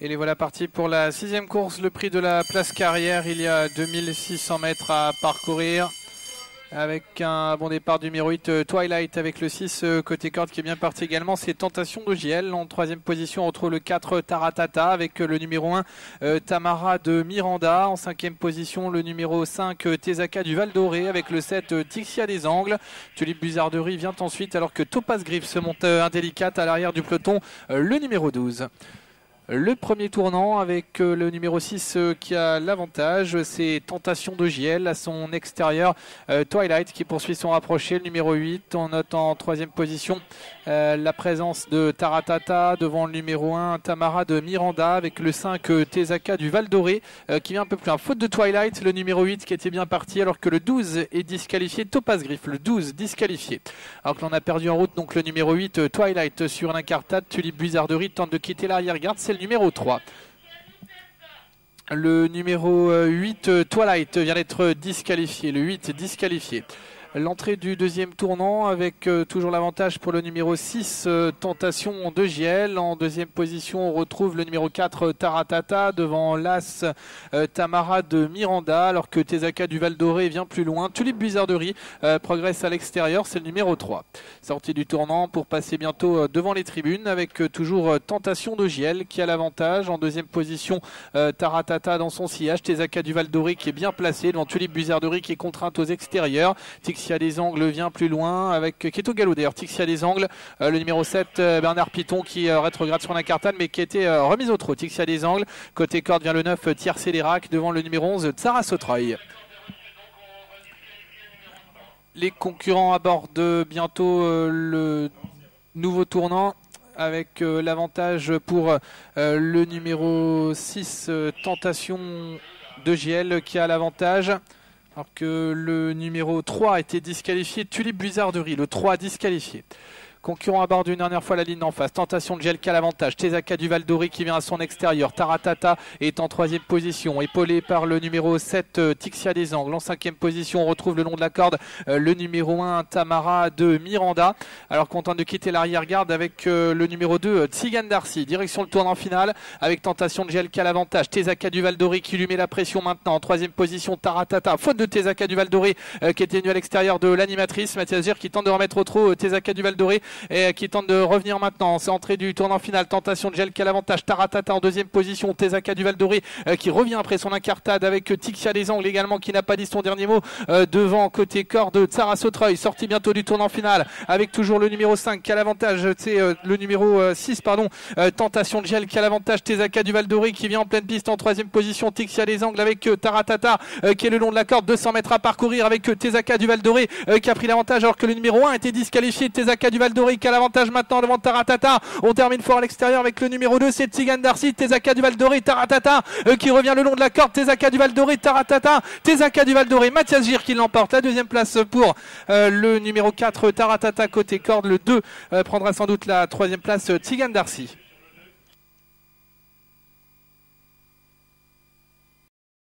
Et les voilà partis pour la 6e course, le prix de la place carrière. Il y a 2600 mètres à parcourir. Avec un bon départ du numéro 8 Twilight avec le 6 côté corde qui est bien parti également. C'est Tentation de JL. En 3e position on retrouve le 4 Taratata avec le numéro 1 Tamara de Miranda. En 5e position le numéro 5 Tezaka du Val Doré avec le 7 Tixia des Angles. Tulipe Buzzarderie vient ensuite alors que Topaz Griff se monte indélicate à l'arrière du peloton, le numéro 12. Le premier tournant avec le numéro 6 qui a l'avantage, c'est Tentation de JL à son extérieur. Twilight qui poursuit son rapproché, le numéro 8. On note en 3e position la présence de Taratata devant le numéro 1 Tamara de Miranda avec le 5 Tezaka du Val Doré qui vient un peu plus loin. Faute de Twilight, le numéro 8 qui était bien parti alors que le 12 est disqualifié. Topaz Griff, le 12 disqualifié. Alors que l'on a perdu en route donc le numéro 8 Twilight sur l'incartade. Tulipe Buzzarderie tente de quitter l'arrière-garde, c'est le numéro 3. Le numéro 8 Twilight vient d'être disqualifié, le 8 disqualifié. L'entrée du deuxième tournant avec toujours l'avantage pour le numéro 6 Tentation de JL. En 2e position on retrouve le numéro 4 Taratata devant l'As Tamara de Miranda alors que Tezaka du Val Doré vient plus loin. Tulipe Buzzarderie progresse à l'extérieur, c'est le numéro 3. Sortie du tournant pour passer bientôt devant les tribunes avec toujours Tentation de JL qui a l'avantage. En 2e position Taratata dans son sillage, Tezaka du Val Doré qui est bien placé devant Tulipe Buzzarderie qui est contrainte aux extérieurs. Tixia des Angles vient plus loin avec Keto Gallo d'ailleurs. Tixia des Angles, le numéro 7 Bernard Piton qui rétrograde sur l'incartade mais qui a été remise au trot. Tixia des Angles, côté corde vient le 9 Tiercé Lérac devant le numéro 11 Tsara Sotroy. Les concurrents abordent bientôt le nouveau tournant avec l'avantage pour le numéro 6 Tentation de JL qui a l'avantage. Alors que le numéro 3 a été disqualifié, Tulipe Buzzarderie, le 3 disqualifié. Concurrent aborde une dernière fois la ligne d'en face. Tentation de JL qui a l'avantage. Tezaka du Val Doré qui vient à son extérieur. Taratata est en 3e position, épaulé par le numéro 7 Tixia des Angles. En 5e position, on retrouve le long de la corde le numéro 1 Tamara de Miranda. Alors qu'on tente de quitter l'arrière-garde avec le numéro 2 Tsigan Darcy. Direction le tournant final avec Tentation de JL qui a l'avantage. Tezaka du Val Doré qui lui met la pression maintenant. En 3e position, Taratata. Faute de Tezaka du Val Doré qui était venu à l'extérieur de l'animatrice. Mathias Gir qui tente de remettre au trot Tezaka du Val Doré et qui tente de revenir maintenant. C'est entrée du tournant final. Tentation de JL qui a l'avantage. Taratata en 2e position. Tezaka du Val Doré qui revient après son incartade avec Tixia des Angles également qui n'a pas dit son dernier mot devant côté corde Tsara Sotroy. Sortie bientôt du tournant final avec toujours le numéro 5 qui a l'avantage. C'est le numéro 6 pardon. Tentation de JL qui a l'avantage. Tezaka du Val Doré qui vient en pleine piste en 3e position. Tixia des Angles avec Taratata qui est le long de la corde. 200 mètres à parcourir avec Tezaka du Val Doré qui a pris l'avantage alors que le numéro 1 était disqualifié. Tezaka du Val Doré qui a l'avantage maintenant devant Taratata. On termine fort à l'extérieur avec le numéro 2, c'est Tsigan Darcy. Tezaka du Val Doré, Taratata qui revient le long de la corde. Tezaka du Val Doré, Taratata. Tezaka du Val Doré, Mathias Gir qui l'emporte. La 2e place pour le numéro 4 Taratata côté corde. Le 2 prendra sans doute la 3e place Tsigan Darcy.